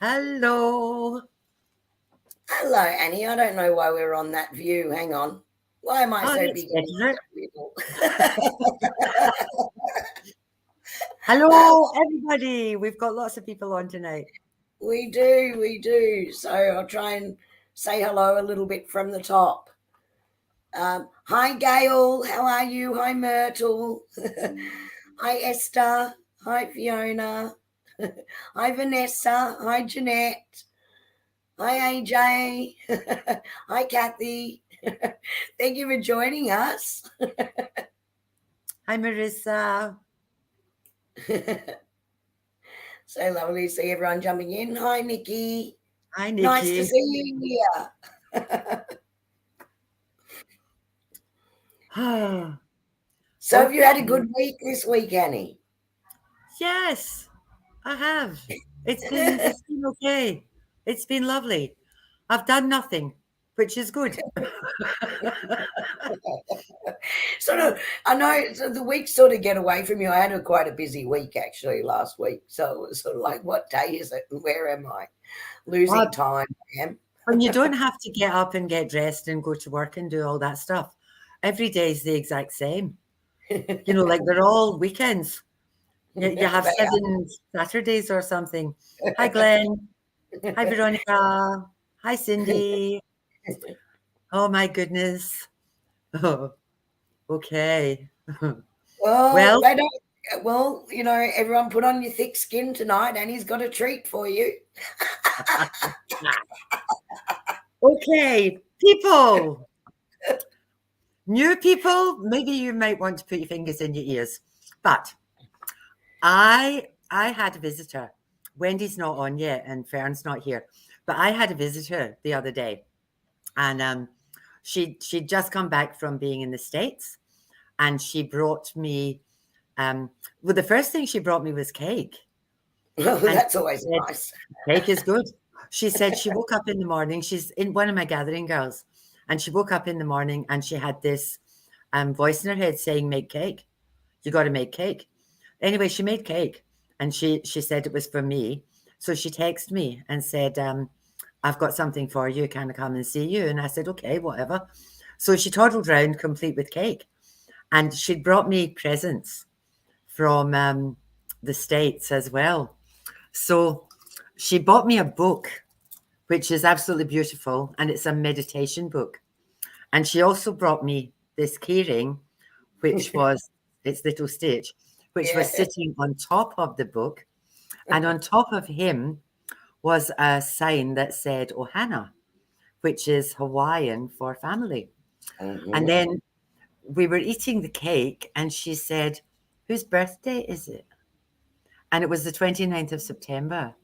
Hello. Hello, Annie. I don't know why we're on that view. Hang on. Why am I so big? Hello, everybody. We've got lots of people on tonight. We do. So I'll try and say hello a little bit from the top. Hi, Gail. How are you? Hi, Myrtle. Hi, Esther. Hi, Fiona. Hi, Vanessa. Hi, Jeanette. Hi, AJ. Hi, Kathy. Thank you for joining us. Hi, Marissa. So lovely to see everyone jumping in. Hi, Nikki. Hi, Nikki. Nice to see you here. So have you had a good week this week, Annie? Yes, I have. It's been okay. It's been lovely. I've done nothing, which is good. I know the weeks sort of get away from you. I had quite a busy week actually last week. So it was sort of like, what day is it and where am I? Losing time, Pam. When you don't have to get up and get dressed and go to work and do all that stuff, every day is the exact same. You know, like they're all weekends. You have 7 Saturdays or something. Hi, Glenn. Hi, Veronica. Hi, Cindy. Oh, my goodness. Oh, okay. Well, they don't. Well, you know, everyone put on your thick skin tonight. Annie's got a treat for you. Okay, people. New people, maybe you might want to put your fingers in your ears. But I had a visitor. Wendy's not on yet and Fern's not here. But I had a visitor the other day. And she'd just come back from being in the States. And she brought me, well, the first thing she brought me was cake. Oh, that's always nice. Cake is good. She said she woke up in the morning. She's in one of my gathering girls. And she woke up in the morning and she had this voice in her head saying, make cake. You got to make cake. Anyway, she made cake. And she said it was for me. So she texted me and said, I've got something for you. Can I come and see you? And I said, okay, whatever. So she toddled round complete with cake. And she'd brought me presents from the States as well. So she bought me a book, which is absolutely beautiful. And it's a meditation book. And she also brought me this keyring, which was its little stitch, which was sitting on top of the book. And on top of him was a sign that said Ohana, which is Hawaiian for family. And then we were eating the cake, and she said, "Whose birthday is it?" And it was the 29th of September.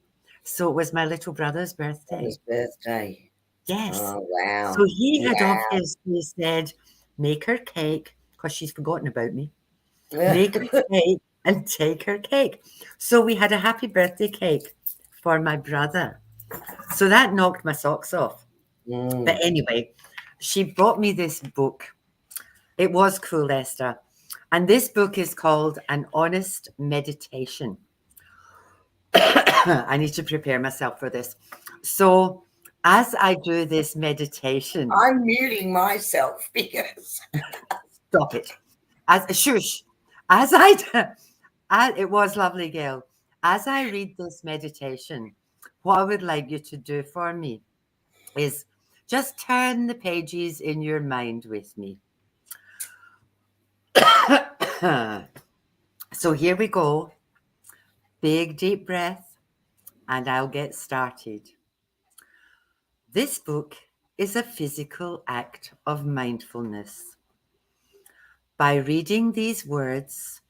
So it was my little brother's birthday. His birthday. Yes. Oh, wow. So he had Wow. obviously said, "Make her cake," because she's forgotten about me. Make her cake and take her cake. So we had a happy birthday cake for my brother. So that knocked my socks off. But anyway, she brought me this book. It was cool, Esther. And this book is called An Honest Meditation. I need to prepare myself for this. So as I do this meditation, I'm muting myself because stop it. Shush. It was lovely, Gail. As I read this meditation, what I would like you to do for me is just turn the pages in your mind with me. So here we go. Big deep breath, and I'll get started. This book is a physical act of mindfulness. By reading these words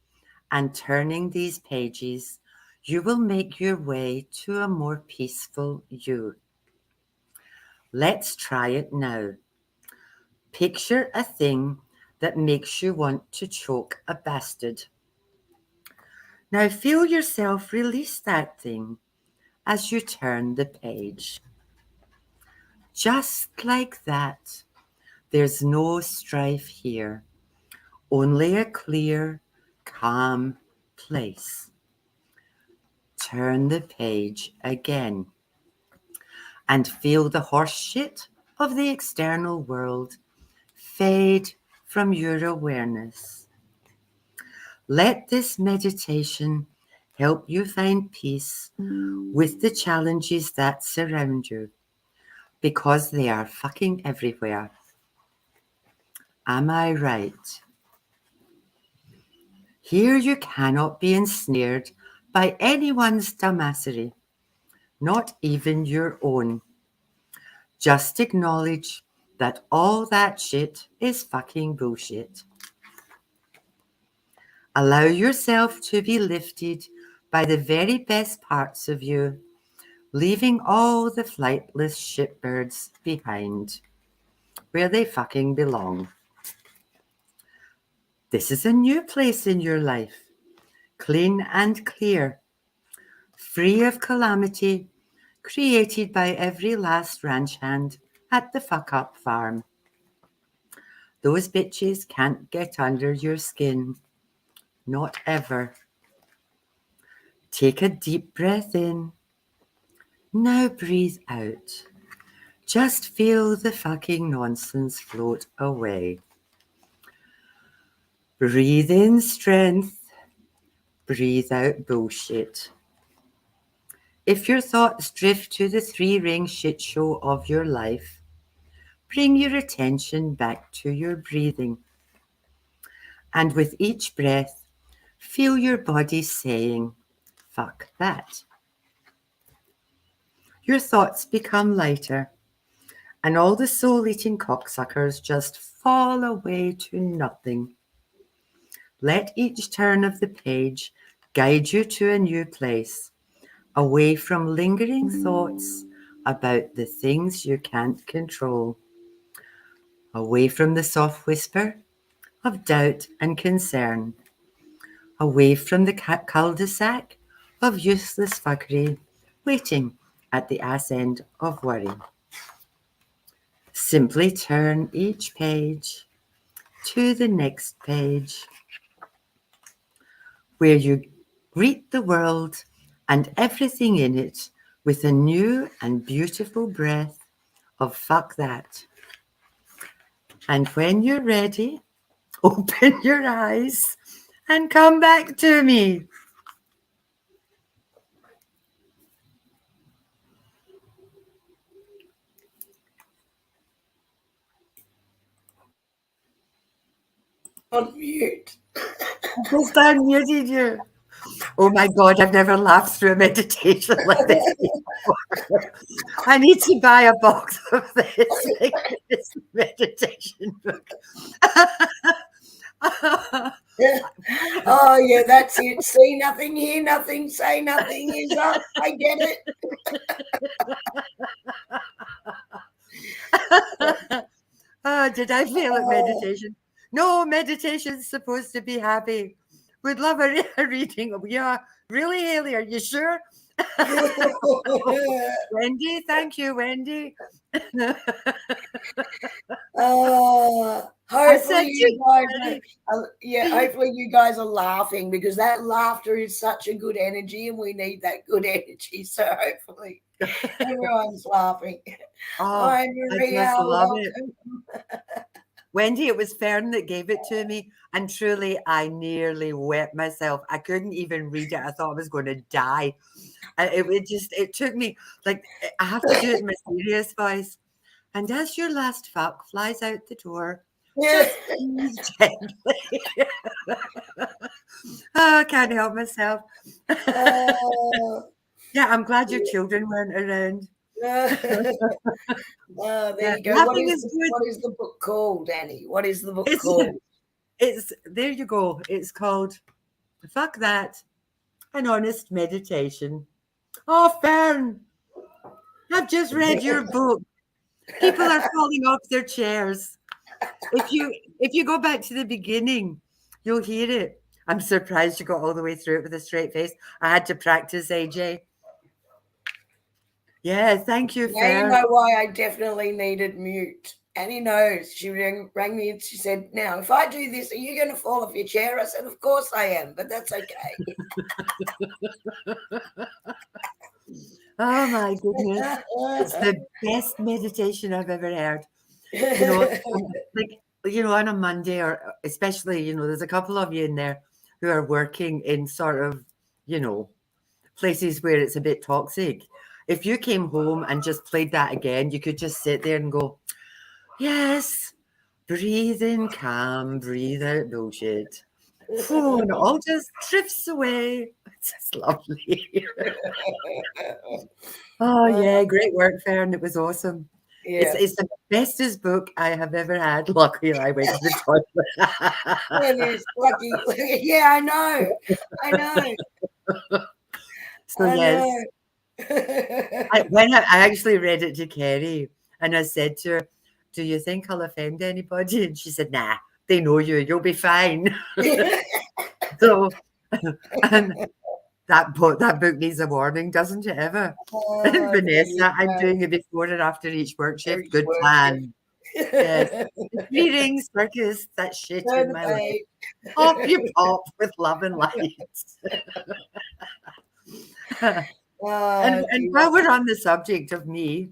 and turning these pages, you will make your way to a more peaceful you. Let's try it now. Picture a thing that makes you want to choke a bastard. Now feel yourself release that thing as you turn the page. Just like that, there's no strife here, only a clear, calm place. Turn the page again and feel the horseshit of the external world fade from your awareness. Let this meditation help you find peace with the challenges that surround you, because they are fucking everywhere. Am I right? Here you cannot be ensnared by anyone's dumbassery, not even your own. Just acknowledge that all that shit is fucking bullshit. Allow yourself to be lifted by the very best parts of you, leaving all the flightless shitbirds behind, where they fucking belong. This is a new place in your life, clean and clear, free of calamity, created by every last ranch hand at the fuck-up farm. Those bitches can't get under your skin. Not ever. Take a deep breath in. Now breathe out. Just feel the fucking nonsense float away. Breathe in strength. Breathe out bullshit. If your thoughts drift to the three-ring shit show of your life, bring your attention back to your breathing. And with each breath, feel your body saying, fuck that. Your thoughts become lighter, and all the soul-eating cocksuckers just fall away to nothing. Let each turn of the page guide you to a new place, away from lingering thoughts about the things you can't control, away from the soft whisper of doubt and concern, away from the cul-de-sac of useless fuckery waiting at the ass end of worry. Simply turn each page to the next page, where you greet the world and everything in it with a new and beautiful breath of fuck that. And when you're ready, open your eyes and come back to me. on mute. Just unmuted you. Oh my God, I've never laughed through a meditation like this before. I need to buy a box of this, this meditation book. Oh yeah, that's it. See nothing, hear nothing, say nothing is up. I get it. Oh, did I fail at meditation? No, meditation's supposed to be happy. We'd love a reading. Yeah, really, Haley? Are you sure? Wendy, thank you, Wendy. I said Hopefully you guys hopefully you guys are laughing because that laughter is such a good energy and we need that good energy. So hopefully everyone's laughing. Oh, Hi, I Maria. just love it. Welcome. Wendy, it was Fern that gave it to me, and truly, I nearly wept myself. I couldn't even read it. I thought I was going to die. It took me, like, I have to do it in my serious voice. And as your last fuck flies out the door, just squeeze gently. Oh, I can't help myself. Yeah, I'm glad your children weren't around. There Yeah, you go. laughing is good. What is the book called, Annie? What is the book It's called? there you go. It's called Fuck That, an honest meditation. Oh, Fern, I've just read your book. People are falling off their chairs. If you go back to the beginning, you'll hear it. I'm surprised you got all the way through it with a straight face. I had to practice, AJ. Yeah, thank you, Now you Fern. know why I definitely needed mute. Annie knows. She rang me and she said, "Now, if I do this, are you going to fall off your chair?" I said, "Of course I am, but that's okay." Oh my goodness. It's the best meditation I've ever heard. You know, like, on a Monday, or especially, there's a couple of you in there who are working in sort of, places where it's a bit toxic. If you came home and just played that again, you could just sit there and go, yes, breathe in calm, breathe out bullshit. Phew, and it all just drifts away. It's just lovely. Oh, yeah, great work, Fern. It was awesome. Yeah. It's the bestest book I have ever had. Luckily, I went to the toilet. It is lucky. Yeah, I know. I know. So, yes. I actually read it to Kerrie, and I said to her, do you think I'll offend anybody? And she said, nah, they know you. You'll be fine. So, and that book needs a warning, doesn't it ever? Vanessa, I'm doing it before and after each work shift. Good plan. Yes. Greetings, circus, that shit in my life. Off you pop with love and light. And while we're on the subject of me,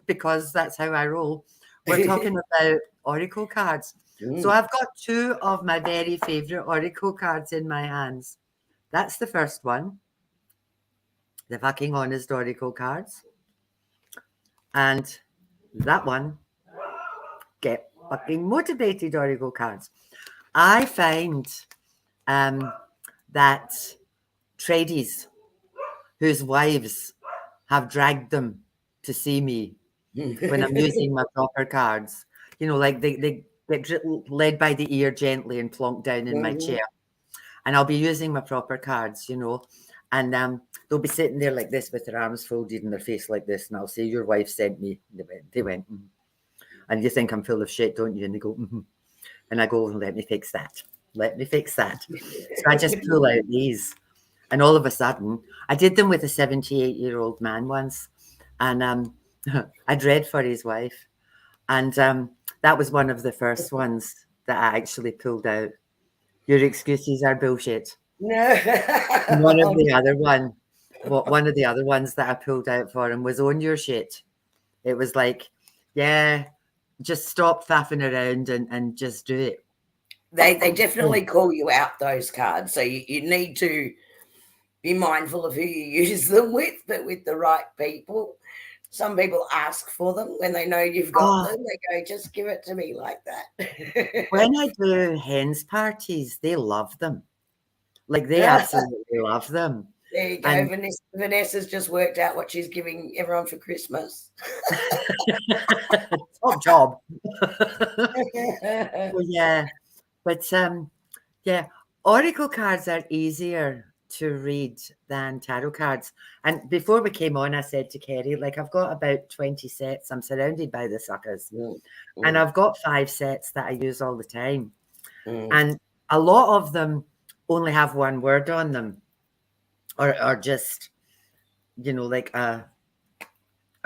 because that's how I roll, we're talking about oracle cards. So I've got two of my very favorite oracle cards in my hands. That's the first one, the fucking honest oracle cards. And that one, get fucking motivated oracle cards. I find that tradies whose wives have dragged them to see me when I'm using my proper cards, like they get led by the ear gently and plonked down in my chair. And I'll be using my proper cards, and they'll be sitting there like this with their arms folded and their face like this. And I'll say, your wife sent me. They went, and you think I'm full of shit, don't you? And they go, and I go, let me fix that. Let me fix that. So I just pull out these. And all of a sudden, I did them with a 78-year-old man once. And I'd read for his wife. And that was one of the first ones that I actually pulled out. Your excuses are bullshit. And one of the other ones that I pulled out for him was own your shit. It was like, yeah, just stop faffing around and just do it. They definitely call you out, those cards. So you need to be mindful of who you use them with, but with the right people. Some people ask for them when they know you've got them. They go, just give it to me like that. When I do hens parties, they love them. Like they absolutely love them. There you go. And Vanessa's just worked out what she's giving everyone for Christmas. top job. Well, yeah, but yeah, oracle cards are easier to read than tarot cards. And before we came on, I said to Kerrie, like, I've got about 20 sets. I'm surrounded by the suckers. And I've got 5 sets that I use all the time. And a lot of them only have one word on them, or just, you know, like a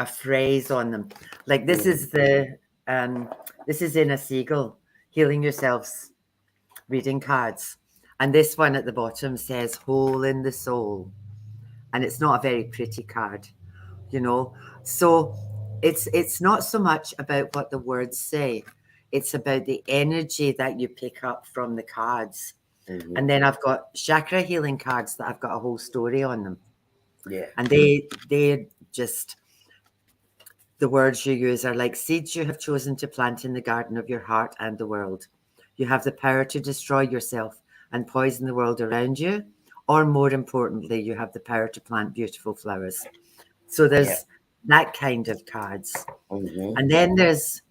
phrase on them. Like this is the this is in a seagull, healing yourselves, reading cards. And this one at the bottom says hole in the soul. And it's not a very pretty card, you know. So it's not so much about what the words say. It's about the energy that you pick up from the cards. And then I've got chakra healing cards that I've got a whole story on them. Yeah. And they just, the words you use are like seeds you have chosen to plant in the garden of your heart and the world. You have the power to destroy yourself and poison the world around you, or more importantly, you have the power to plant beautiful flowers. So there's that kind of cards. And then there's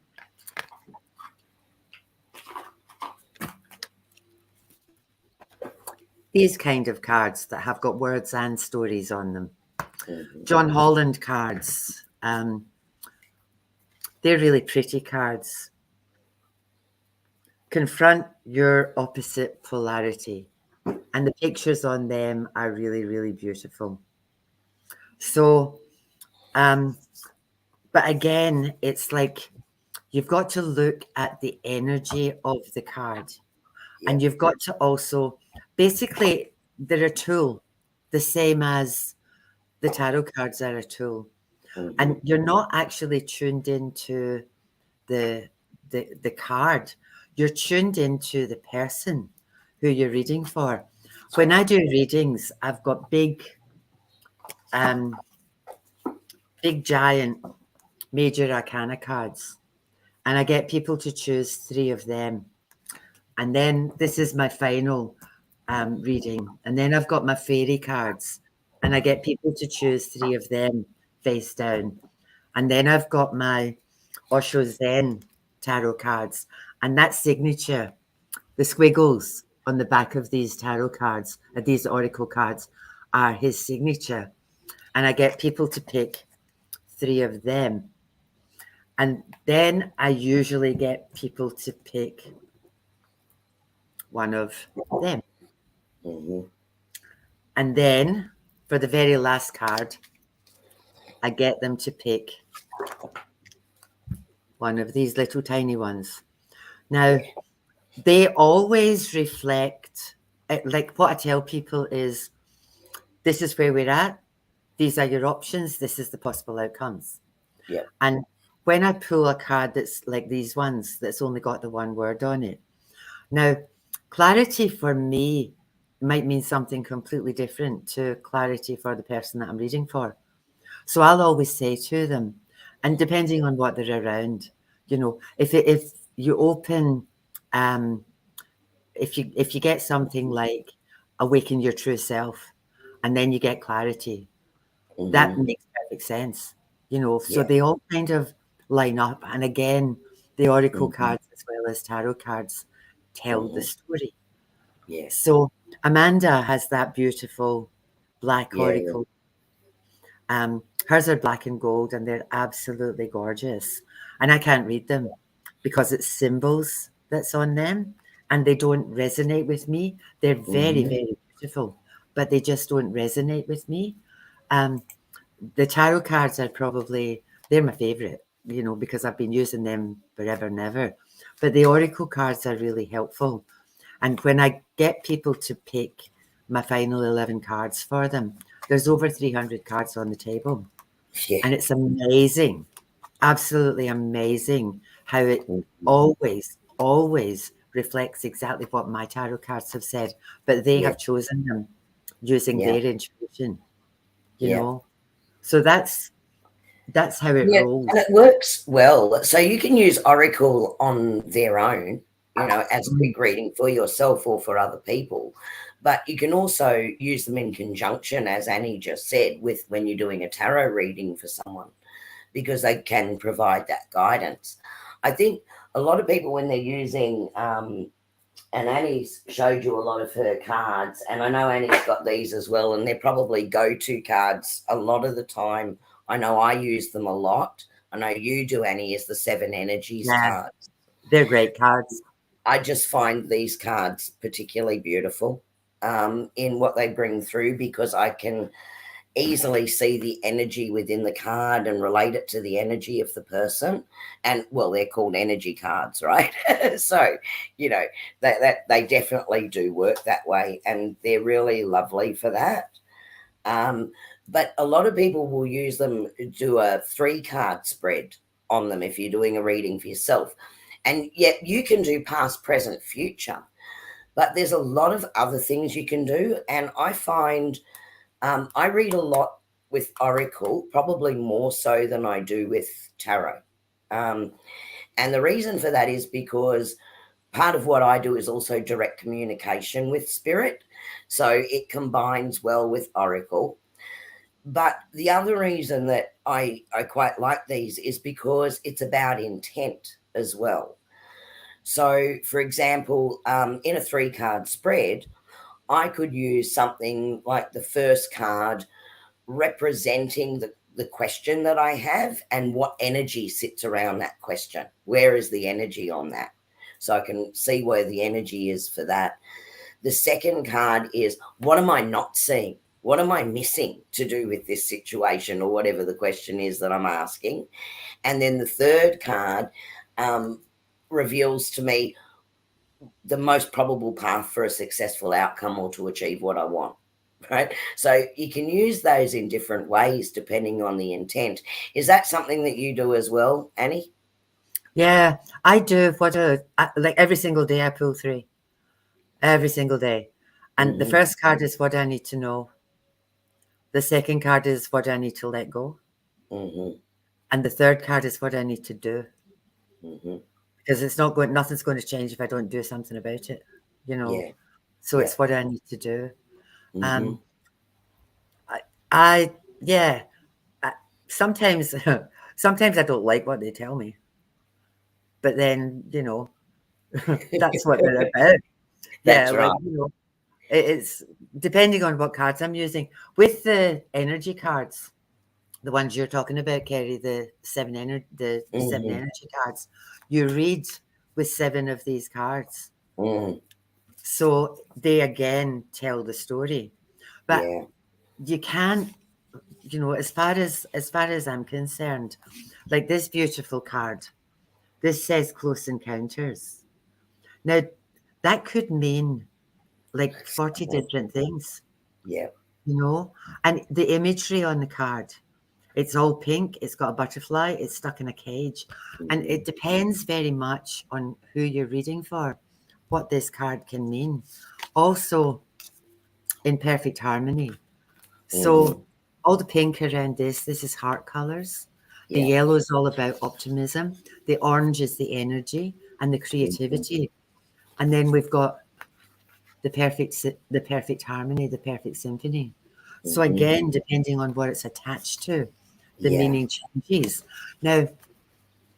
these kind of cards that have got words and stories on them. John Holland cards. They're really pretty cards. Confront your opposite polarity. And the pictures on them are really, really beautiful. So, but again, it's like you've got to look at the energy of the card. And you've got to also, basically, they're a tool, the same as the tarot cards are a tool. And you're not actually tuned into the card. You're tuned into the person who you're reading for. When I do readings, I've got big giant major arcana cards, and I get people to choose 3 of them. And then this is my final reading. And then I've got my fairy cards, and I get people to choose 3 of them face down. And then I've got my Osho Zen tarot cards, and that signature, the squiggles on the back of these tarot cards, these oracle cards, are his signature. And I get people to pick 3 of them. And then I usually get people to pick one of them. And then for the very last card, I get them to pick one of these little tiny ones. Now, they always reflect, like what I tell people is, this is where we're at. These are your options. This is the possible outcomes. And when I pull a card that's like these ones, that's only got the one word on it. Now, clarity for me might mean something completely different to clarity for the person that I'm reading for. So I'll always say to them, and depending on what they're around, you know, if you open, if you get something like awaken your true self, and then you get clarity, that makes perfect sense, you know. So they all kind of line up. And again, the oracle cards as well as tarot cards tell the story. So Amanda has that beautiful black oracle. Hers are black and gold, and they're absolutely gorgeous. And I can't read them because it's symbols that's on them, and they don't resonate with me. They're very, very beautiful, but they just don't resonate with me. The tarot cards are they're my favorite, you know, because I've been using them forever and ever. But the oracle cards are really helpful. And when I get people to pick my final 11 cards for them, there's over 300 cards on the table. And it's amazing, absolutely amazing how it always, always reflects exactly what my tarot cards have said, but they have chosen them using their intuition, you know. So that's how it rolls. And it works well. So you can use oracle on their own, you know, as a quick reading for yourself or for other people. But you can also use them in conjunction, as Annie just said, with when you're doing a tarot reading for someone, because they can provide that guidance. I think a lot of people, when they're using, and Annie's showed you a lot of her cards, and I know Annie's got these as well, and they're probably go-to cards a lot of the time. I know I use them a lot. I know you do, Annie, is the 7 Energies cards. They're great cards. I just find these cards particularly beautiful in what they bring through, because I can easily see the energy within the card and relate it to the energy of the person. And well, they're called energy cards, right? So, you know, that they definitely do work that way, and they're really lovely for that. But a lot of people will use them, do a 3-card spread on them if you're doing a reading for yourself. And yet you can do past, present, future. But there's a lot of other things you can do. And I find I read a lot with Oracle, probably more so than I do with Tarot. And the reason for that is because part of what I do is also direct communication with spirit. So it combines well with Oracle. But the other reason that I quite like these is because it's about intent as well. So, for example, in a 3-card spread, I could use something like the first card representing the question that I have and what energy sits around that question. Where is the energy on that? So I can see where the energy is for that. The second card is, what am I not seeing? What am I missing to do with this situation, or whatever the question is that I'm asking? And then the third card reveals to me the most probable path for a successful outcome or to achieve what I want. Right. So you can use those in different ways depending on the intent. Is that something that you do as well, Annie? Yeah, I do. Like every single day I pull 3. Every single day. And the first card is what I need to know. The second card is what I need to let go. And the third card is what I need to do. Because nothing's going to change if I don't do something about it, you know. Yeah. So it's what I need to do. I sometimes I don't like what they tell me, but then, you know, that's what they're about. That's right. Like, you know, it's depending on what cards I'm using. With the energy cards, the ones you're talking about, Kerrie, the 7 energy cards, you read with 7 of these cards. So they again tell the story. But you can't, you know, as far as I'm concerned, like this beautiful card, this says close encounters. Now that could mean like 40 different things. Yeah. You know, and the imagery on the card, it's all pink, it's got a butterfly, it's stuck in a cage. And it depends very much on who you're reading for, what this card can mean. Also, in perfect harmony. So all the pink around this is heart colors. The yellow is all about optimism. The orange is the energy and the creativity. And then we've got the perfect harmony, the perfect symphony. So again, depending on what it's attached to, the meaning changes. Now,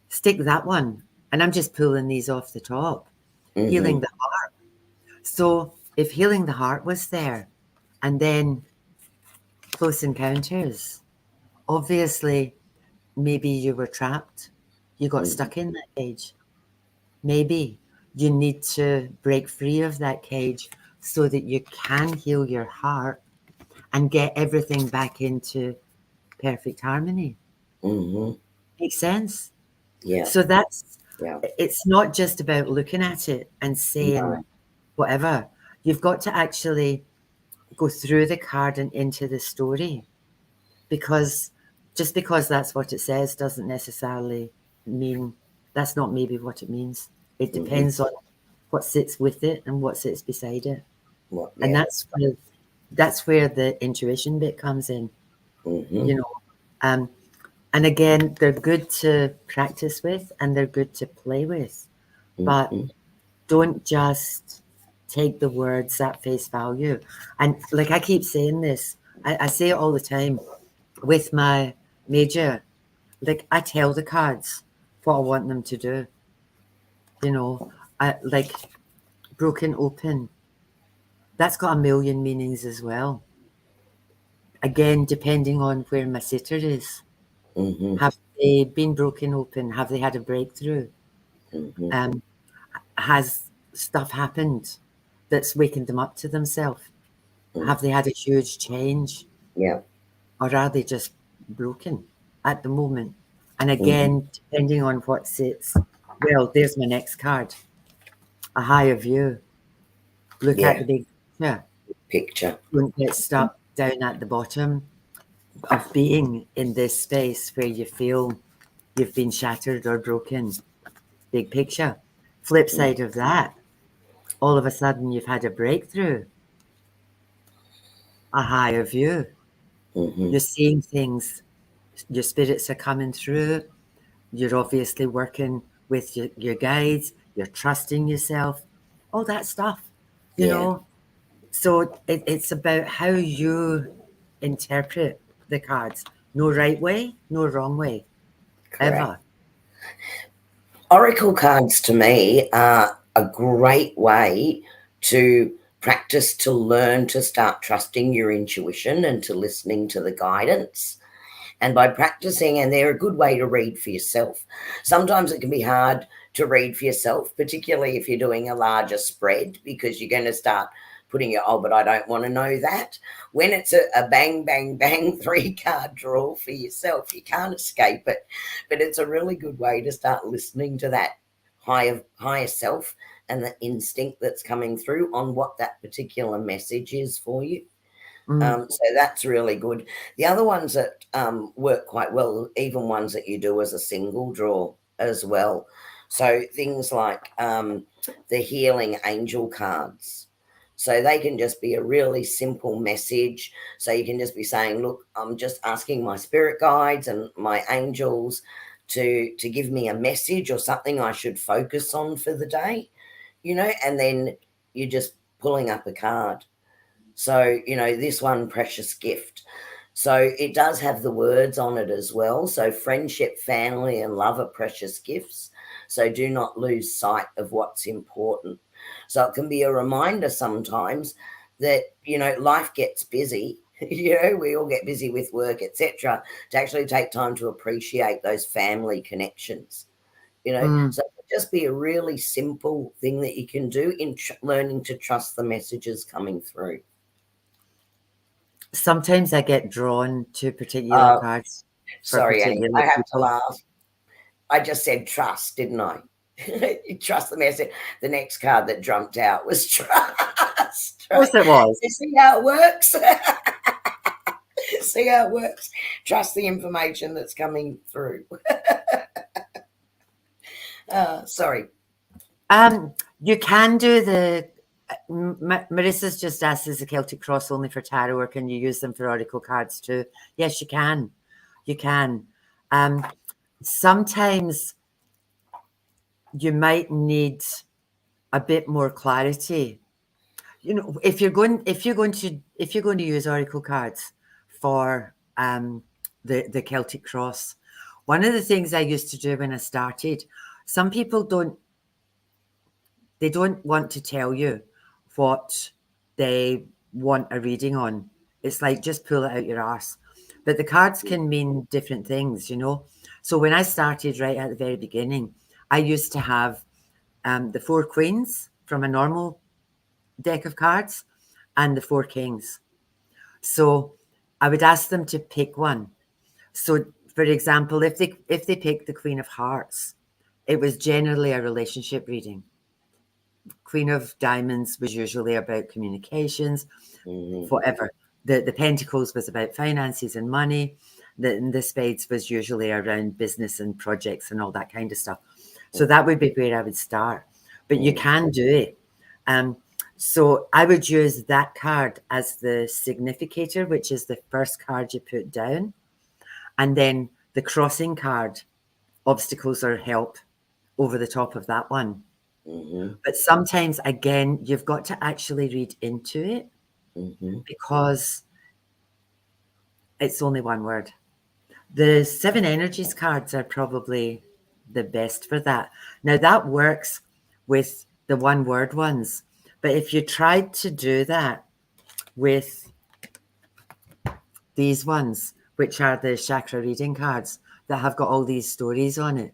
stick that one, and I'm just pulling these off the top. Healing the heart. So if healing the heart was there, and then close encounters, obviously, maybe you were trapped. You got stuck in that cage. Maybe you need to break free of that cage so that you can heal your heart and get everything back into perfect harmony. Makes sense? Yeah. So it's not just about looking at it and saying whatever. You've got to actually go through the card and into the story, because just because that's what it says doesn't necessarily mean that's not maybe what it means. It depends on what sits with it and what sits beside it. And that's where the intuition bit comes in. You know, and again, they're good to practice with and they're good to play with, but don't just take the words at face value. And like I keep saying this, I say it all the time with my major. Like I tell the cards what I want them to do. You know, like broken open. That's got a million meanings as well. Again, depending on where my sitter is. Mm-hmm. Have they been broken open? Have they had a breakthrough? Mm-hmm. Has stuff happened that's waking them up to themselves? Have they had a huge change? Yeah. Or are they just broken at the moment? And Mm-hmm. again, depending on what sits, well, there's my next card. A higher view. Look at Yeah. the big picture. Picture. Don't get stuck down at the bottom of being in this space where you feel you've been shattered or broken. Big picture. Flip side of that, all of a sudden you've had a breakthrough, a higher view. Mm-hmm. You're seeing things, your spirits are coming through. You're obviously working with your guides, you're trusting yourself, all that stuff, you Yeah. know. So it's about how you interpret the cards. No right way, no wrong way, Correct. ever. Oracle cards to me are a great way to practice to learn to start trusting your intuition and to listening to the guidance. And by practicing, and they're a good way to read for yourself. Sometimes it can be hard to read for yourself, particularly if you're doing a larger spread, because you're going to start putting your, oh, but I don't want to know that. When it's a bang, bang, bang 3-card draw for yourself, you can't escape it. But it's a really good way to start listening to that higher self and the instinct that's coming through on what that particular message is for you. So that's really good. The other ones that work quite well, even ones that you do as a single draw as well. So things like the healing angel cards. So they can just be a really simple message. So you can just be saying, look, I'm just asking my spirit guides and my angels to give me a message or something I should focus on for the day, and then you're just pulling up a card. So, this one, precious gift. So it does have the words on it as well. So friendship, family, and love are precious gifts. So do not lose sight of what's important. So it can be a reminder sometimes that, life gets busy. We all get busy with work, etc. To actually take time to appreciate those family connections. So it could just be a really simple thing that you can do in learning to trust the messages coming through. Sometimes I get drawn to particular cards for Sorry, Annie, particular I have to people. laugh. I just said trust, didn't I? You trust the message. The next card that jumped out was trust. Of course it was. You see how it works? See how it works? Trust the information that's coming through. Sorry. You can do the. Marissa's just asked, is the Celtic cross only for tarot, or can you use them for oracle cards too? Yes, you can. You can. Sometimes you might need a bit more clarity. If you're going to use oracle cards for the Celtic cross, one of the things I used to do when I started, some people don't want to tell you what they want a reading on. It's like, just pull it out your arse. But the cards can mean different things, So when I started right at the very beginning, I used to have the 4 queens from a normal deck of cards and the 4 kings. So I would ask them to pick one. So, for example, if they picked the Queen of Hearts, it was generally a relationship reading. Queen of Diamonds was usually about communications, whatever. The Pentacles was about finances and money. The Spades was usually around business and projects and all that kind of stuff. So that would be where I would start. But you can do it. So I would use that card as the significator, which is the first card you put down. And then the crossing card, obstacles or help, over the top of that one. But sometimes, again, you've got to actually read into it because it's only one word. The 7 energies cards are probably the best for that. Now, that works with the one word ones. But if you tried to do that with these ones, which are the chakra reading cards that have got all these stories on it,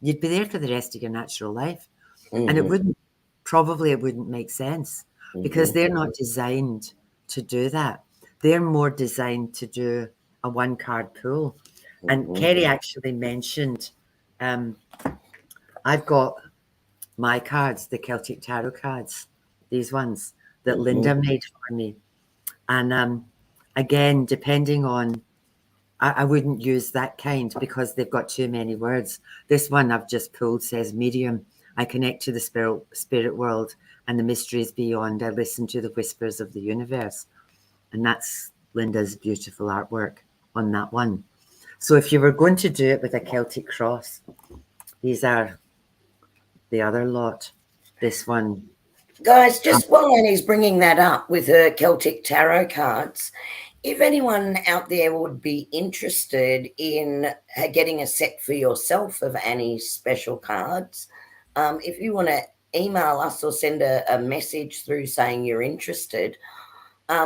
you'd be there for the rest of your natural life. And it wouldn't make sense because they're not designed to do that. They're more designed to do a one card pool. And Kerrie actually mentioned, I've got my cards, the Celtic Tarot cards, these ones that Linda made for me. And again, depending on, I wouldn't use that kind because they've got too many words. This one I've just pulled says medium. I connect to the spirit world and the mysteries beyond. I listen to the whispers of the universe. And that's Linda's beautiful artwork on that one. So if you were going to do it with a Celtic cross, these are the other lot. This one. Guys, just while Annie's bringing that up with her Celtic tarot cards, if anyone out there would be interested in getting a set for yourself of Annie's special cards, if you want to email us or send a message through saying you're interested,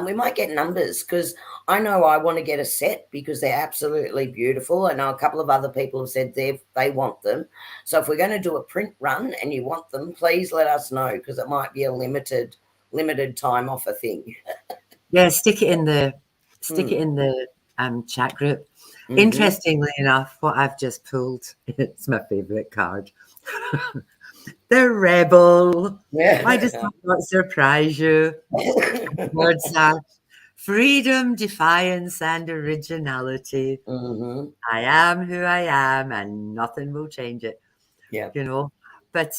we might get numbers because I know I want to get a set because they're absolutely beautiful. I know a couple of other people have said they want them. So if we're going to do a print run and you want them, please let us know because it might be a limited time offer thing. Yeah, stick it in the chat group. Interestingly enough, what I've just pulled, it's my favorite card. The Rebel. Yeah. Why does that not surprise you? Words are freedom, defiance, and originality. I am who I am, and nothing will change it. Yeah. You know, but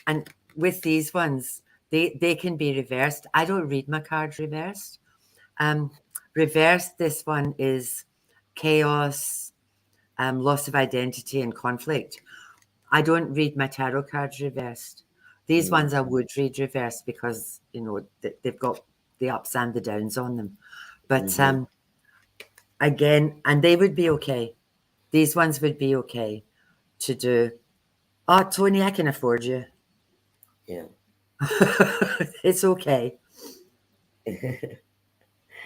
and with these ones, they can be reversed. I don't read my cards reversed. Reversed, this one is chaos, loss of identity, and conflict. I don't read my tarot cards reversed. These ones I would read reversed because, you know, they've got the ups and the downs on them. But again, and they would be okay. These ones would be okay to do. Oh, Tony, I can afford you. Yeah. It's okay.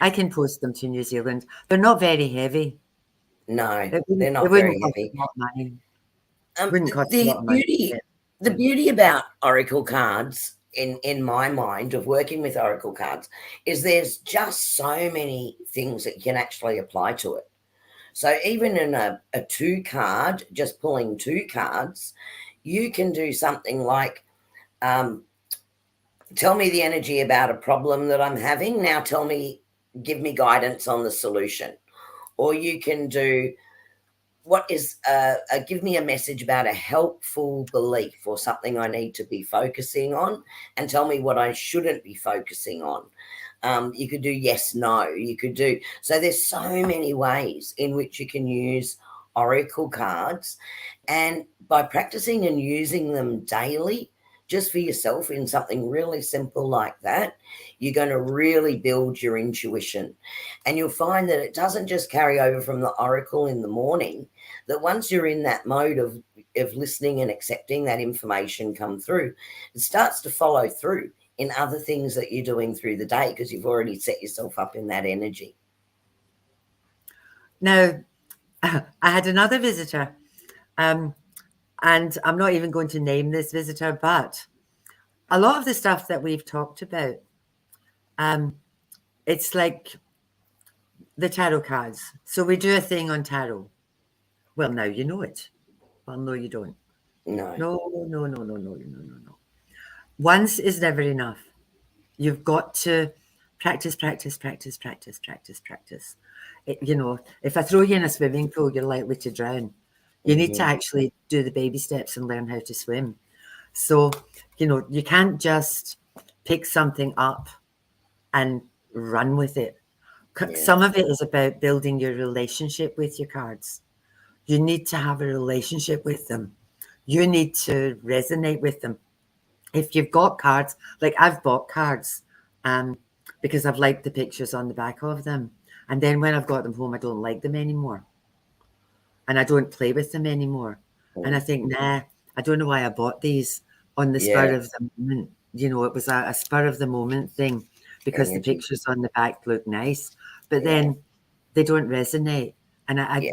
I can post them to New Zealand. They're not very heavy. No, they're not very heavy. The beauty about Oracle cards in my mind of working with Oracle cards is there's just so many things that you can actually apply to it. So even in a 2 card, just pulling 2 cards, you can do something like tell me the energy about a problem that I'm having. Now give me guidance on the solution. Or you can do give me a message about a helpful belief or something I need to be focusing on and tell me what I shouldn't be focusing on. You could do yes, no. You could do, so there's so many ways in which you can use Oracle cards. And by practicing and using them daily, just for yourself in something really simple like that, you're going to really build your intuition. And you'll find that it doesn't just carry over from the Oracle in the morning, that once you're in that mode of listening and accepting that information come through, it starts to follow through in other things that you're doing through the day because you've already set yourself up in that energy. Now, I had another visitor, and I'm not even going to name this visitor, but a lot of the stuff that we've talked about, it's like the tarot cards. So we do a thing on tarot. Well, now you know it. Well, no, you don't. No. Once is never enough. You've got to practice. You know, if I throw you in a swimming pool, you're likely to drown. You need to actually do the baby steps and learn how to swim. So, you know, you can't just pick something up and run with it. Some of it is about building your relationship with your cards. You need to have a relationship with them. You need to resonate with them. if you've got cards, like I've bought cards, because I've liked the pictures on the back of them, and then when I've got them home, I don't like them anymore, and I don't play with them anymore, and I think, nah, I don't know why I bought these on the spur Yeah. of the moment. You know, it was a spur of the moment thing because the Energy. pictures on the back look nice, but Yeah. then they don't resonate, and Yeah.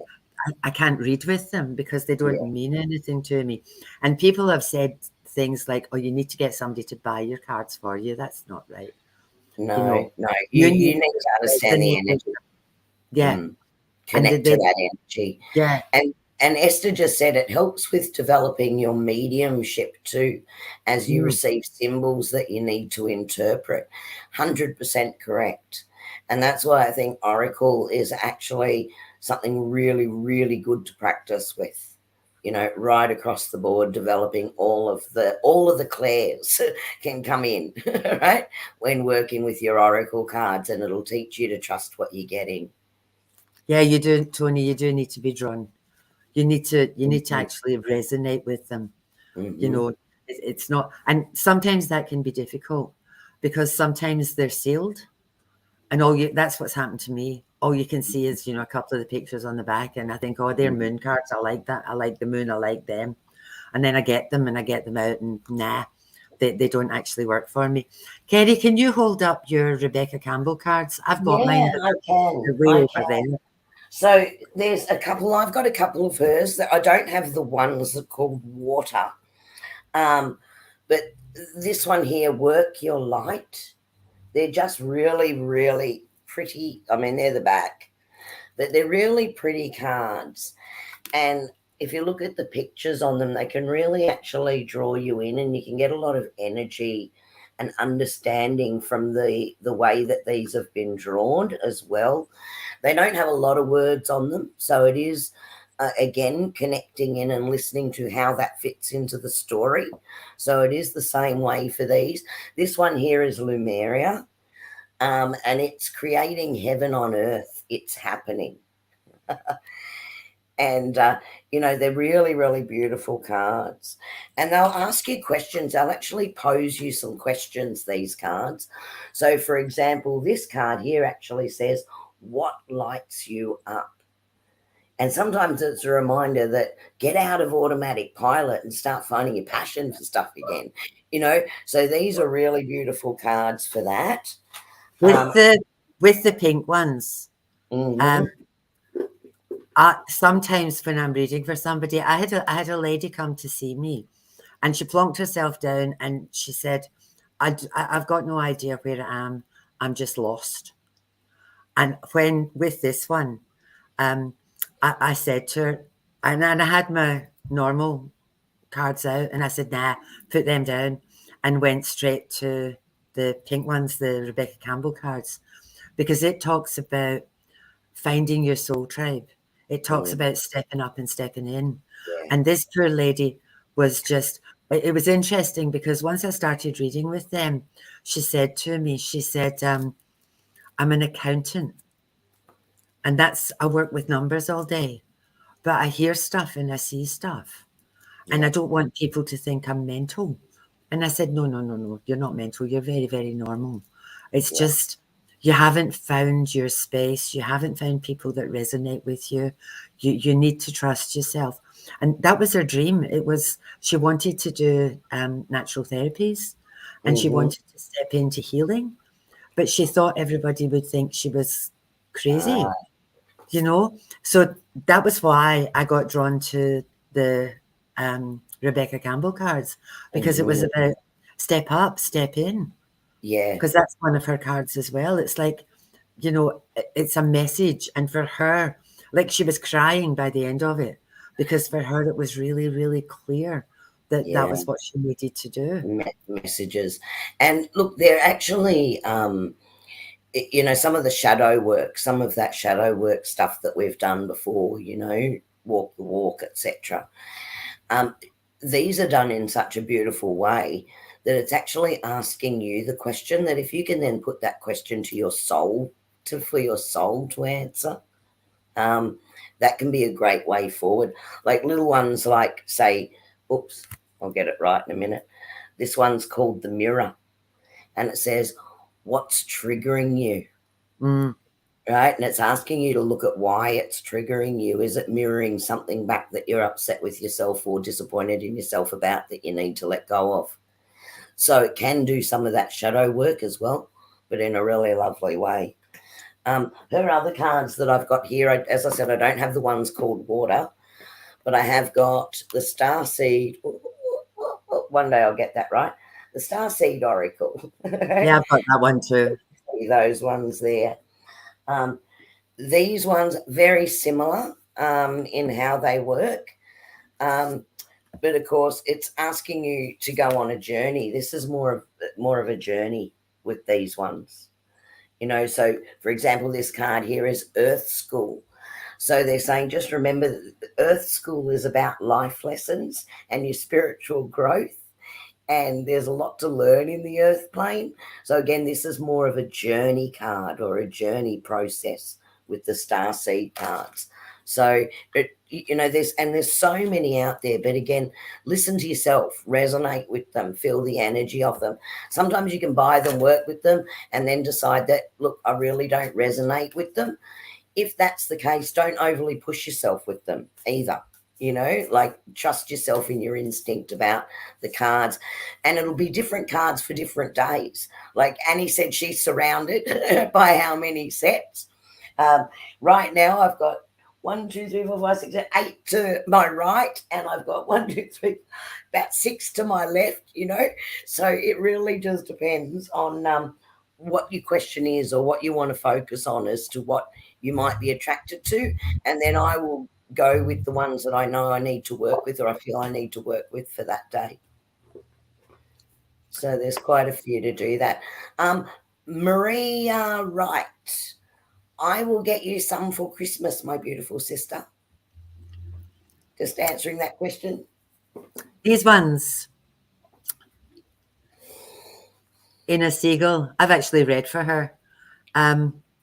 I can't read with them because they don't Yeah. mean anything to me. And people have said things like, "Oh, you need to get somebody to buy your cards for you." That's not right. You No, know, no. you You need need to to understand the resonate with energy. them. Yeah, and Connect to that energy. yeah, And Esther just said it helps with developing your mediumship too, as you mm, receive symbols that you need to interpret. 100% correct. And that's why I think Oracle is actually something really, really good to practice with. You know, right across the board, developing all of the clairs can come in, right? When working with your Oracle cards, and it'll teach you to trust what you're getting. yeah. You do, Tony. You do need to be drawn. You need to Mm-hmm. actually resonate with them. You Mm-hmm. know, it's not, and sometimes that can be difficult because sometimes they're sealed. And that's what's happened to me. All you can see is, a couple of the pictures on the back, and I think, oh, they're moon cards. I like that. I like the moon. I like them. And then I get them and I get them out, and nah, they don't actually work for me. Kerrie, can you hold up your Rebecca Campbell cards? I've got Yeah, mine, but I can. they're way I over there. can. So there's a couple. I've got a couple of hers that I don't have the ones that are called water. But this one here, work your light. They're just really, really pretty. I mean, they're the back, but they're really pretty cards. And if you look at the pictures on them, they can really actually draw you in, and you can get a lot of energy and understanding from the way that these have been drawn as well. They don't have a lot of words on them, so it is again connecting in and listening to how that fits into the story. So it is the same way for these. This one here is Lumeria, and it's creating heaven on earth. It's happening. And they're really, really beautiful cards, and they'll ask you questions. They'll actually pose you some questions, these cards. So for example, this card here actually says, what lights you up? And sometimes it's a reminder that get out of automatic pilot and start finding your passion for stuff again. So these are really beautiful cards for that. With the pink ones. Mm-hmm. Sometimes when I'm reading for somebody, I had a lady come to see me, and she plonked herself down and she said, I've got no idea where I am. I'm just lost. And when with this one, I said to her, and I had my normal cards out, and I said, nah, put them down, and went straight to the pink ones, the Rebecca Campbell cards, because it talks about finding your soul tribe. It talks Mm, about stepping up and stepping in. yeah. And this poor lady was just, it was interesting because once I started reading with them, she said to me, she said, I'm an accountant, and I work with numbers all day, but I hear stuff and I see stuff, and Yeah. I don't want people to think I'm mental. And I said, no, no, no, no, you're not mental. You're very, very normal. It's Yeah. just you haven't found your space. You haven't found people that resonate with you. You need to trust yourself. And that was her dream. She wanted to do natural therapies, and she Mm-hmm. wanted to step into healing, but she thought everybody would think she was crazy, Ah, you know? So that was why I got drawn to the Rebecca Campbell cards, because it was mhm. about step up, step in, Yeah. because that's one of her cards as well. It's like, it's a message. And for her, like she was crying by the end of it, because for her, it was really, really clear that that Yeah. was what she needed to do. Messages. And look, they're actually some of the shadow work, some of that shadow work stuff that we've done before, walk the walk, etc. um these are done in such a beautiful way that it's actually asking you the question, that if you can then put that question to your soul, for your soul to answer, that can be a great way forward. Like little ones like, say, oops, I'll get it right in a minute. This one's called the Mirror, and it says, what's triggering you? Right? And it's asking you to look at why it's triggering you. Is it mirroring something back that you're upset with yourself or disappointed in yourself about that you need to let go of? So it can do some of that shadow work as well, but in a really lovely way. Her other cards that I've got here, as I said, I don't have the ones called Water, but I have got the Starseed. One day I'll get that right. The Starseed Oracle. Yeah, I've got that one too. Those ones there. These ones very similar in how they work, but of course it's asking you to go on a journey. This is more of a journey with these ones, you know. So for example, this card here is Earth School. So they're saying, just remember that Earth School is about life lessons and your spiritual growth, and there's a lot to learn in the earth plane. So again, this is more of a journey card or a journey process with the Starseed cards. So there's so many out there, but again, listen to yourself, resonate with them, feel the energy of them. Sometimes you can buy them, work with them, and then decide that, look, I really don't resonate with them. If that's the case, don't overly push yourself with them either. You know, like, trust yourself in your instinct about the cards, and it'll be different cards for different days. Like Annie said, she's surrounded by how many sets. Right now I've got 1, 2, 3, 4, 5, 6, 7, 8 to my right, and I've got 1, 2, 3, about 6 to my left, you know. So it really just depends on what your question is or what you want to focus on as to what you might be attracted to, and then I will go with the ones that I know I need to work with or I feel I need to work with for that day. So there's quite a few to do that. Maria Wright, I will get you some for Christmas, my beautiful sister. Just answering that question. These ones. Inna Siegel, I've actually read for her.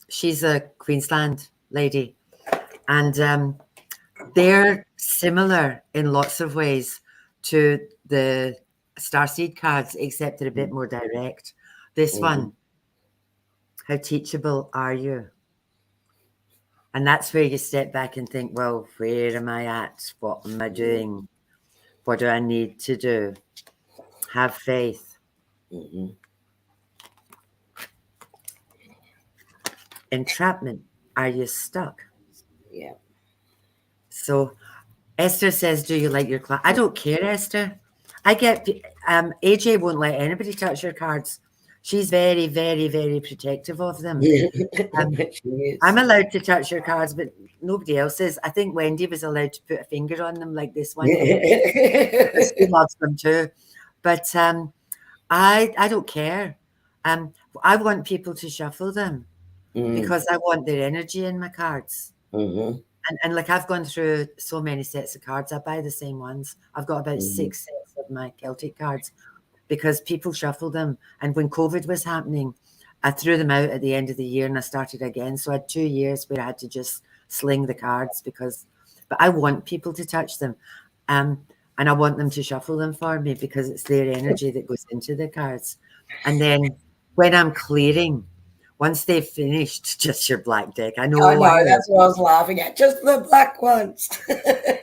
She's a Queensland lady, and they're similar in lots of ways to the Starseed cards, except they're a bit more direct. This one, how teachable are you? And that's where you step back and think, well, where am I at? What am I doing? What do I need to do? Have faith. Entrapment. Are you stuck? Yeah. So Esther says, do you like your class? I don't care, Esther. I get, AJ won't let anybody touch her cards. She's very, very, very protective of them. I'm allowed to touch her cards, but nobody else is. I think Wendy was allowed to put a finger on them like this one. She loves them too. But I don't care. I want people to shuffle them because I want their energy in my cards. And like, I've gone through so many sets of cards. I buy the same ones. I've got about 6 sets of my Celtic cards because people shuffle them. And when COVID was happening, I threw them out at the end of the year and I started again. So I had 2 years where I had to just sling the cards but I want people to touch them. And I want them to shuffle them for me because it's their energy that goes into the cards. And then when I'm clearing, once they've finished, just your black deck. I know. That's what I was laughing at. Just the black ones.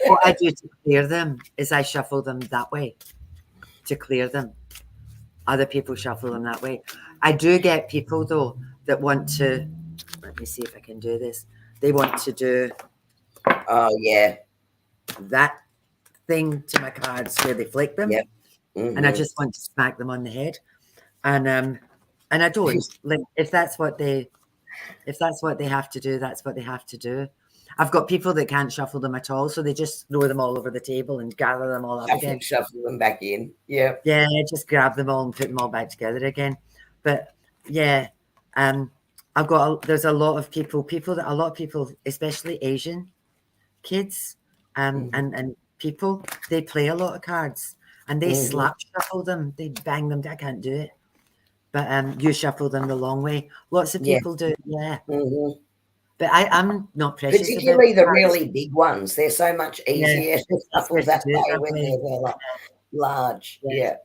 What I do to clear them is I shuffle them that way to clear them. Other people shuffle them that way. I do get people, though, that want to, let me see if I can do this. They want to do that thing to my cards where they flick them. And I just want to smack them on the head. And I don't. Like, if that's what they have to do, that's what they have to do. I've got people that can't shuffle them at all, so they just throw them all over the table and gather them all up again. Shuffle them back in. Yeah. Yeah, just grab them all and put them all back together again. But yeah, there's a lot of people, especially Asian kids, and people, they play a lot of cards and they slap shuffle them, they bang them. I can't do it. But you shuffle them the long way. Lots of people do, yeah. But I'm not precious. Particularly the really big ones. They're so much easier to shuffle that way when they're like large. Yeah.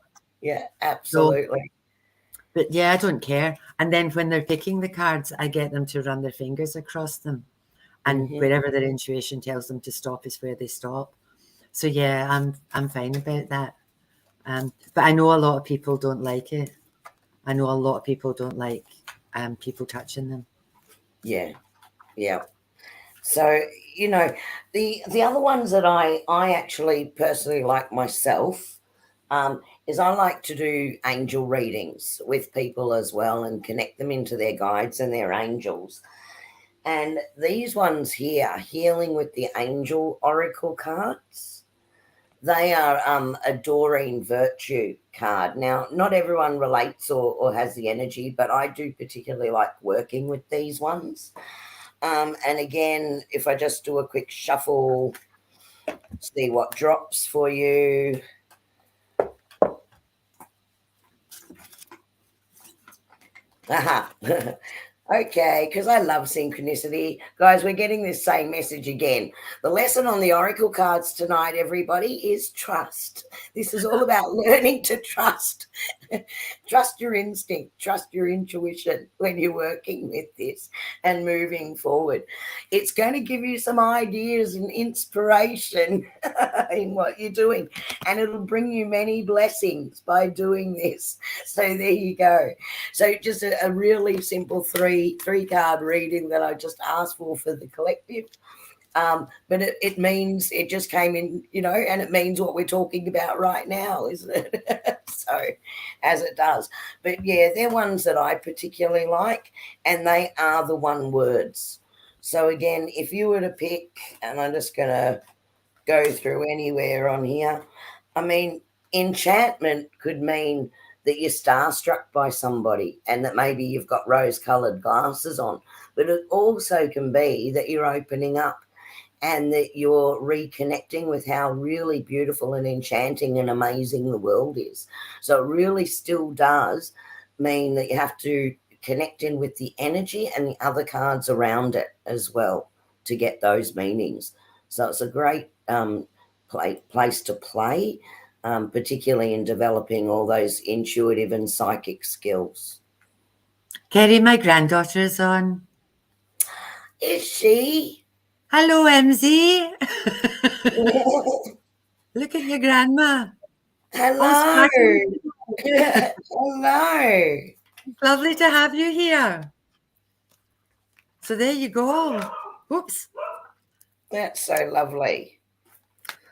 Yeah, absolutely. But yeah, I don't care. And then when they're picking the cards, I get them to run their fingers across them. And wherever their intuition tells them to stop is where they stop. So yeah, I'm fine about that. But I know a lot of people don't like it. I know a lot of people don't like people touching them. Yeah, yeah. So, you know, the other ones that I actually personally like myself is I like to do angel readings with people as well and connect them into their guides and their angels. And these ones here, Healing with the Angel Oracle cards, they are a Doreen Virtue card. Now, not everyone relates or has the energy, but I do particularly like working with these ones. And again, if I just do a quick shuffle, see what drops for you. Aha. Okay, because I love synchronicity. Guys, we're getting this same message again. The lesson on the oracle cards tonight, everybody, is trust. This is all about learning to trust. Trust your instinct, trust your intuition when you're working with this and moving forward. It's going to give you some ideas and inspiration in what you're doing, and it'll bring you many blessings by doing this. So there you go. So just a really simple three card reading that I just asked for the collective. But it means it just came in, you know, and it means what we're talking about right now, isn't it? So as it does. But yeah, they're ones that I particularly like, and they are the one words. So again, if you were to pick, and I'm just going to go through anywhere on here, I mean, enchantment could mean that you're starstruck by somebody and that maybe you've got rose-colored glasses on. But it also can be that you're opening up and that you're reconnecting with how really beautiful and enchanting and amazing the world is. So it really still does mean that you have to connect in with the energy and the other cards around it as well to get those meanings. So it's a great place to play, particularly in developing all those intuitive and psychic skills. Kerrie, my granddaughter is on. Is she? Hello, MZ. Look at your grandma. Hello. Hello. Lovely to have you here. So there you go. Oops. That's so lovely.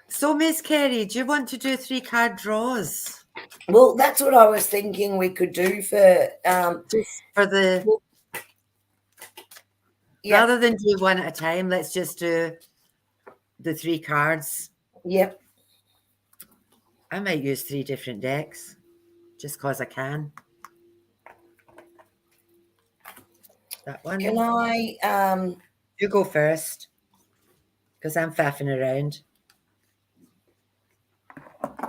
So, Miss Kerrie, do you want to do 3 card draws? Well, that's what I was thinking we could do for just for the rather than do one at a time, let's just do the 3 cards. Yep. I might use 3 different decks just because I can. That one. Can I you go first because I'm faffing around.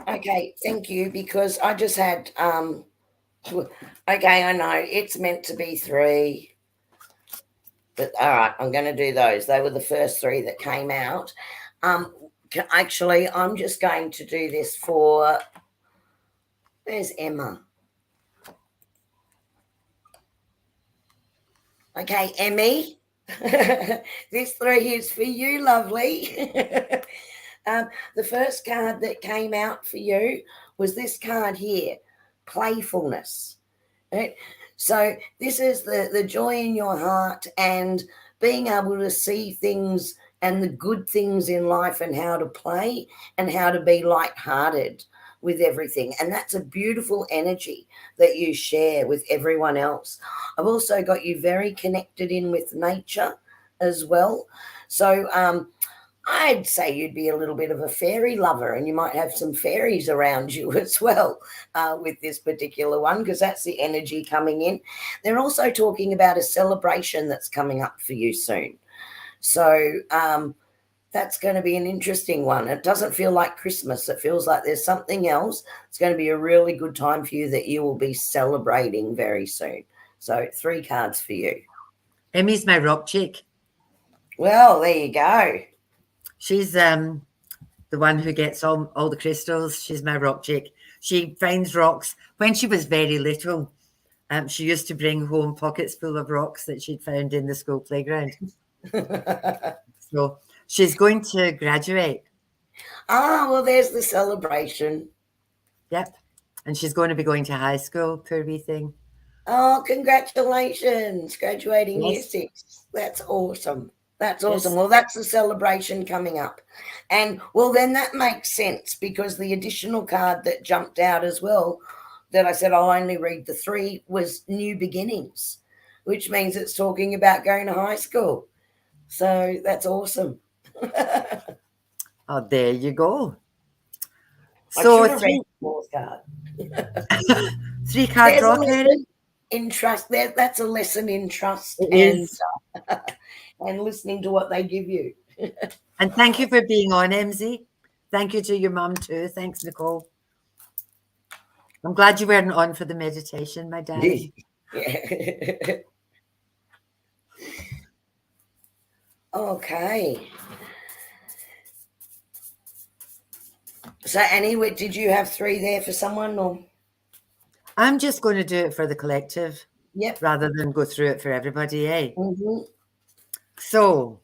Okay, thank you, because I just had okay, I know it's meant to be 3. But all right, I'm going to do those. They were the first 3 that came out. Actually, I'm just going to do this for, where's Emma? Okay, Emmy, this 3 is for you, lovely. The first card that came out for you was this card here, playfulness. Right? So this is the joy in your heart and being able to see things and the good things in life and how to play and how to be lighthearted with everything. And that's a beautiful energy that you share with everyone else. I've also got you very connected in with nature as well. So I'd say you'd be a little bit of a fairy lover, and you might have some fairies around you as well with this particular one, because that's the energy coming in. They're also talking about a celebration that's coming up for you soon. So that's going to be an interesting one. It doesn't feel like Christmas. It feels like there's something else. It's going to be a really good time for you that you will be celebrating very soon. So 3 cards for you. Emmy's my rock chick. Well, there you go. She's the the one who gets all the crystals. She's my rock chick. She finds rocks. When she was very little, she used to bring home pockets full of rocks that she'd found in the school playground. So she's going to graduate. Well, there's the celebration. Yep. And she's going to be going to high school, poor wee thing. Oh, congratulations, graduating year Yes. 6. That's awesome. That's awesome. Yes. Well, that's the celebration coming up. And, well, then that makes sense because the additional card that jumped out as well, that I said I'll only read the 3, was new beginnings, which means it's talking about going to high school. So that's awesome. Oh, there you go. I So should have read the 4th card. 3-card draw, Kerrie. In trust, that's a lesson in trust It is. and listening to what they give you. And thank you for being on, MZ. Thank you to your mum too. Thanks, Nicole. I'm glad you weren't on for the meditation, my darling. Yeah. Okay. So, Annie, did you have 3 there for someone, or? I'm just going to do it for the collective. Yep. Rather than go through it for everybody, eh? Mm-hmm. So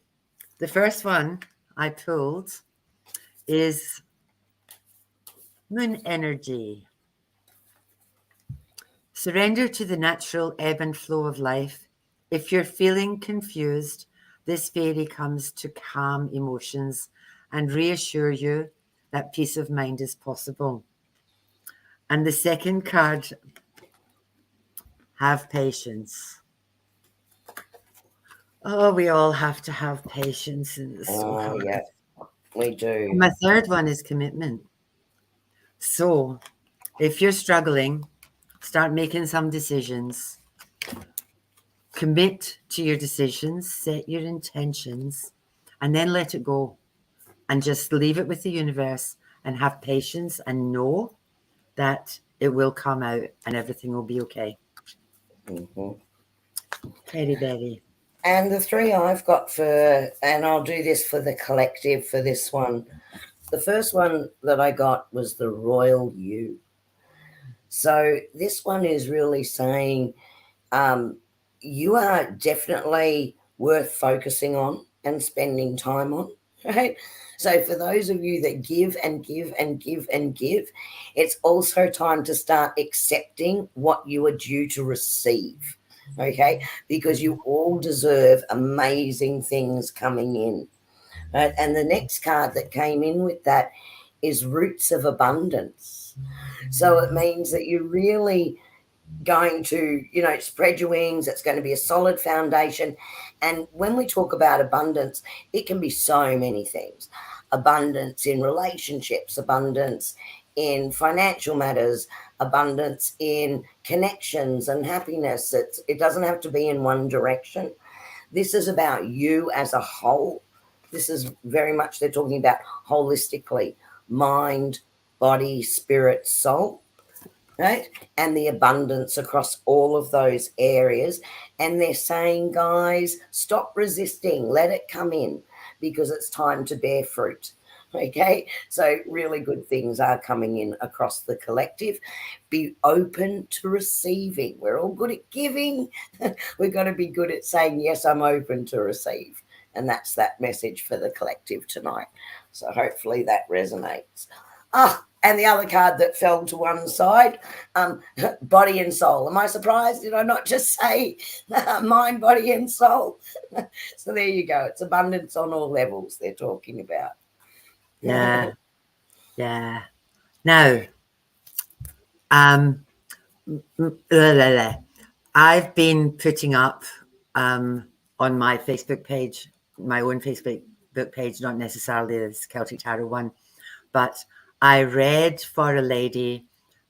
the first one I pulled is Moon Energy. Surrender to the natural ebb and flow of life. If you're feeling confused, this fairy comes to calm emotions and reassure you that peace of mind is possible. And the second card, have patience. Oh, we all have to have patience. And it's so hard. Yeah, we do. And my third one is commitment. So if you're struggling, start making some decisions. Commit to your decisions, set your intentions, and then let it go. And just leave it with the universe and have patience and know that it will come out and everything will be okay. Mm-hmm. Very, very. And the 3 I've got and I'll do this for the collective for this one. The first one that I got was the Royal You. So this one is really saying you are definitely worth focusing on and spending time on, right? So for those of you that give and give and give and give, it's also time to start accepting what you are due to receive, okay? Because you all deserve amazing things coming in, right? And the next card that came in with that is Roots of Abundance. So it means that you're really going to, spread your wings. It's going to be a solid foundation. And when we talk about abundance, it can be so many things. Abundance in relationships, abundance in financial matters, abundance in connections and happiness. It doesn't have to be in one direction. This is about you as a whole. This is very much, they're talking about holistically, mind, body, spirit, soul, right? And the abundance across all of those areas. And they're saying, guys, stop resisting, let it come in, because it's time to bear fruit. Okay, so really good things are coming in across the collective. Be open to receiving. We're all good at giving. We've got to be good at saying, yes, I'm open to receive. And that's that message for the collective tonight. So hopefully that resonates. And the other card that fell to one side, body and soul. Am I surprised? Did I not just say mind, body, and soul? So there you go. It's abundance on all levels they're talking about. Yeah. Yeah. Now, I've been putting up on my Facebook page, my own Facebook page, not necessarily this Celtic Tarot one, but I read for a lady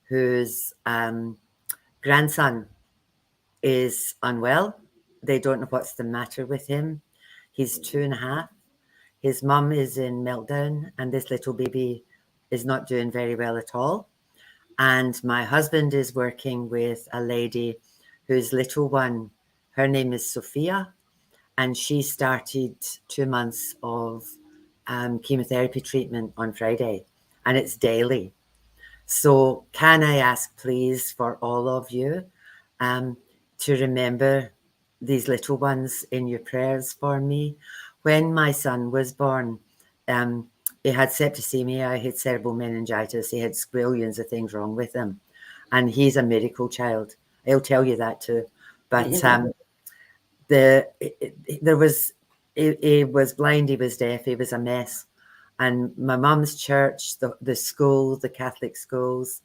whose grandson is unwell. They don't know what's the matter with him. He's 2.5. His mum is in meltdown, and this little baby is not doing very well at all. And my husband is working with a lady whose little one, her name is Sophia, and she started 2 months of chemotherapy treatment on Friday, and it's daily. So can I ask, please, for all of you to remember these little ones in your prayers for me? When my son was born, he had septicemia, he had cerebral meningitis, he had squillions of things wrong with him. And he's a miracle child. He'll tell you that too. But he was blind, he was deaf, he was a mess. And my mum's church, the school, the Catholic schools,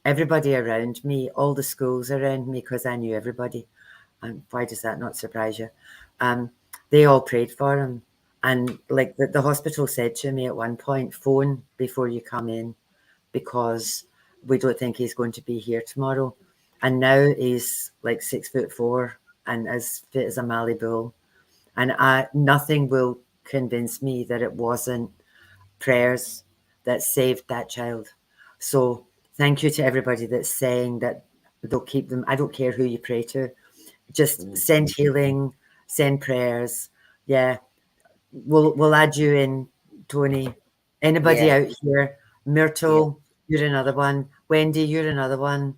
everybody around me, all the schools around me, because I knew everybody. And why does that not surprise you? They all prayed for him. And like the hospital said to me at one point, phone before you come in, because we don't think he's going to be here tomorrow. And now he's like 6'4" and as fit as a Mallee bull. And nothing will convince me that it wasn't prayers that saved that child. So thank you to everybody that's saying that they'll keep them. I don't care who you pray to. Just send healing, send prayers. Yeah. We'll add you in, Tony. Anybody out here? Myrtle, you're another one. Wendy, you're another one.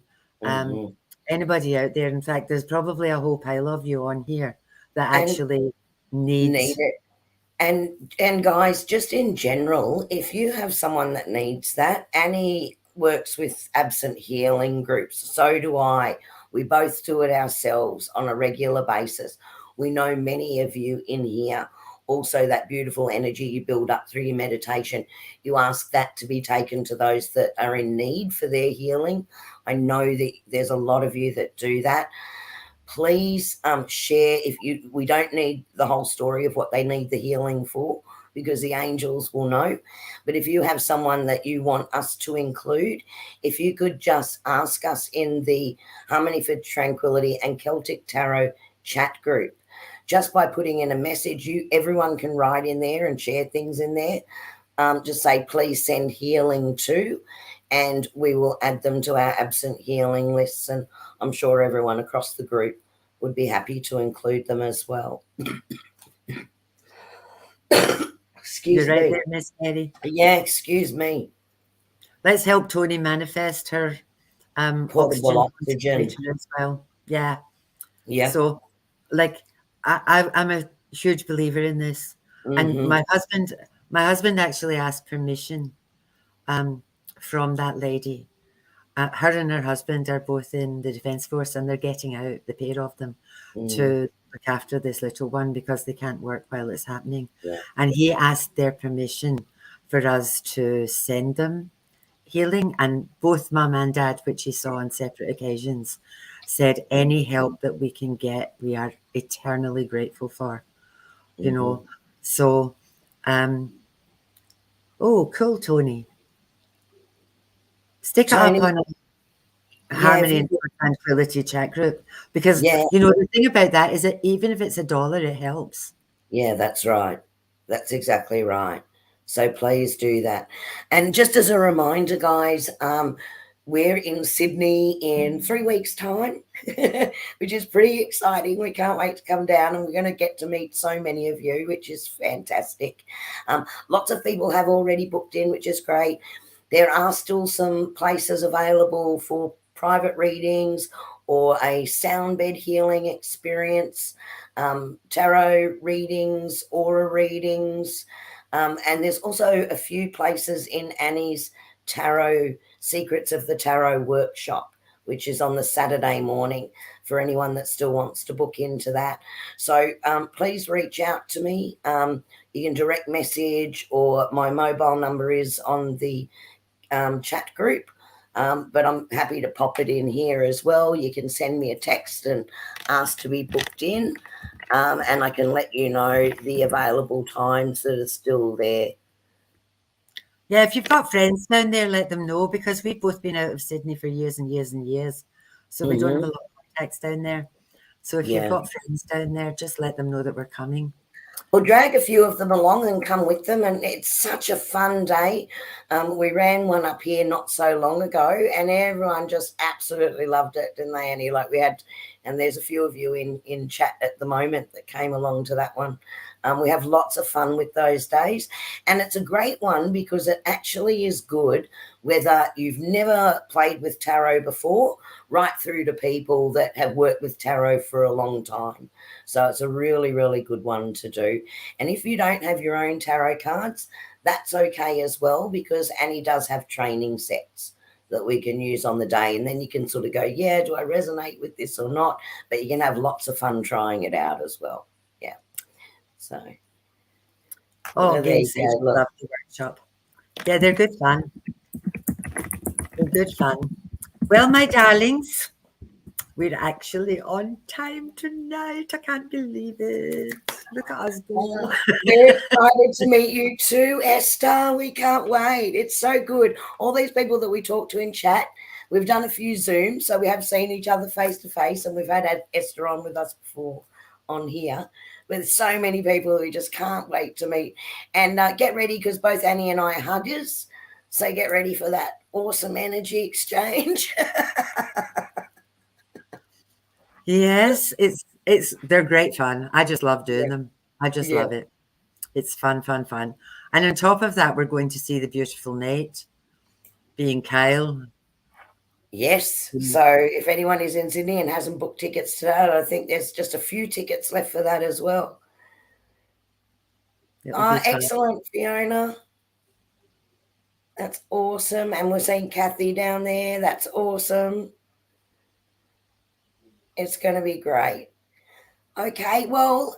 Anybody out there? In fact, there's probably a whole pile of you on here that actually need it. And guys, just in general, if you have someone that needs that, Annie works with absent healing groups. So do I. We both do it ourselves on a regular basis. We know many of you in here. Also, that beautiful energy you build up through your meditation, you ask that to be taken to those that are in need for their healing. I know that there's a lot of you that do that. Please share. We don't need the whole story of what they need the healing for, because the angels will know. But if you have someone that you want us to include, if you could just ask us in the Harmony for Tranquility and Celtic Tarot chat group, just by putting in a message, everyone can write in there and share things in there. Just say, please send healing to, and we will add them to our absent healing lists. And I'm sure everyone across the group would be happy to include them as well. Excuse You're right me. there, Miss Kerrie. Yeah, excuse me. Let's help Tony manifest her Portable oxygen as well. Yeah. Yeah. So, like, I'm a huge believer in this. And my husband actually asked permission from that lady. Her and her husband are both in the Defence Force, and they're getting out, the pair of them, to look after this little one because they can't work while it's happening. Yeah. And he asked their permission for us to send them healing. And both mum and dad, which he saw on separate occasions, said any help that we can get, we are eternally grateful for. You know, so oh, cool, Tony. Stick Tony, it up on Harmony and Tranquility chat group, because you know the thing about that is that even if it's $1, it helps. Yeah, that's right. That's exactly right. So please do that. And just as a reminder, guys, we're in Sydney in 3 weeks' time, which is pretty exciting. We can't wait to come down, and we're going to get to meet so many of you, which is fantastic. Lots of people have already booked in, which is great. There are still some places available for private readings or a sound bed healing experience, tarot readings, aura readings. And there's also a few places in Annie's Tarot Secrets of the Tarot workshop, which is on the Saturday morning for anyone that still wants to book into that. So please reach out to me. You can direct message, or my mobile number is on the chat group. But I'm happy to pop it in here as well. You can send me a text and ask to be booked in, and I can let you know the available times that are still there. Yeah, if you've got friends down there, let them know, because we've both been out of Sydney for years and years and years. So we don't have a lot of contacts down there. So if you've got friends down there, just let them know that we're coming. Or drag a few of them along and come with them. And it's such a fun day. We ran one up here not so long ago, and everyone just absolutely loved it, didn't they, Annie? Like we had, and there's a few of you in chat at the moment that came along to that one. We have lots of fun with those days, and it's a great one because it actually is good whether you've never played with tarot before, right through to people that have worked with tarot for a long time. So it's a really, really good one to do. And if you don't have your own tarot cards, that's okay as well, because Annie does have training sets that we can use on the day, and then you can sort of go, yeah, do I resonate with this or not? But you can have lots of fun trying it out as well. Yeah. So Game says she loved the workshop. Yeah, they're good fun. They're good fun. Well, my darlings, we're actually on time tonight. I can't believe it. Look at us go. We're excited to meet you too, Esther. We can't wait. It's so good. All these people that we talk to in chat, we've done a few Zooms, so we have seen each other face to face, and we've had Esther on with us before on here. With so many people that we just can't wait to meet. And get ready, because both Annie and I are huggers. So get ready for that awesome energy exchange. Yes, they're great fun. I just love doing them. I just love it. It's fun, fun, fun. And on top of that, we're going to see the beautiful Nate being Kyle. Yes. So if anyone is in Sydney and hasn't booked tickets to that, I think there's just a few tickets left for that as well. Excellent, Fiona. That's awesome. And we're seeing Kathy down there. That's awesome. It's going to be great. Okay. Well,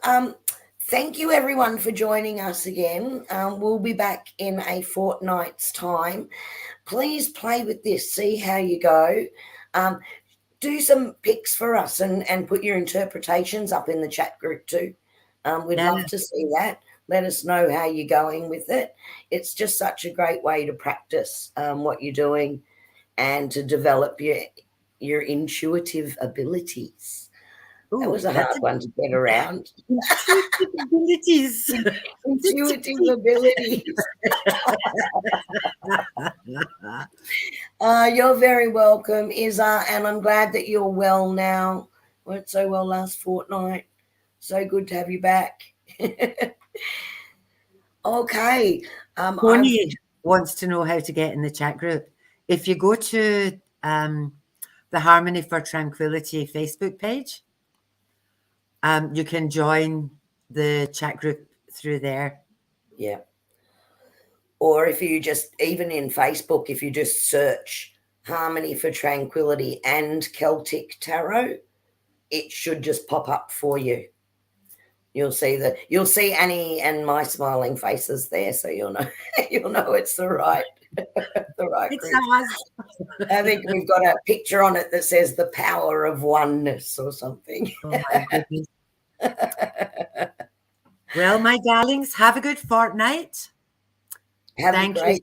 thank you everyone for joining us again. We'll be back in a fortnight's time. Please play with this. See how you go. Do some picks for us and put your interpretations up in the chat group too. We'd love to see that. Let us know how you're going with it. It's just such a great way to practice what you're doing and to develop your intuitive abilities. Ooh, that was a hard one to get around. Intuitive abilities. Intuitive abilities. You're very welcome, Izza, and I'm glad that you're well now. Weren't so well last fortnight. So good to have you back. Okay. Tony wants to know how to get in the chat group. If you go to the Harmony for Tranquility Facebook page, you can join the chat group through there. Yeah. Or if you just, even in Facebook, if you just search Harmony for Tranquility and Celtic Tarot, it should just pop up for you. You'll see Annie and my smiling faces there, so you'll know it's the right It's group. I think we've got a picture on it that says the power of oneness or something. Oh my goodness. Well, my darlings, have a good fortnight. Thank you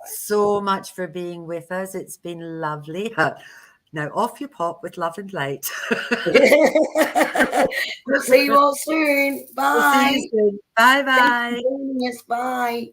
so much for being with us. It's been lovely. Now off you pop with love and light. We'll see you all soon. Bye. We'll see you soon. Bye-bye. Thanks for joining us. Bye.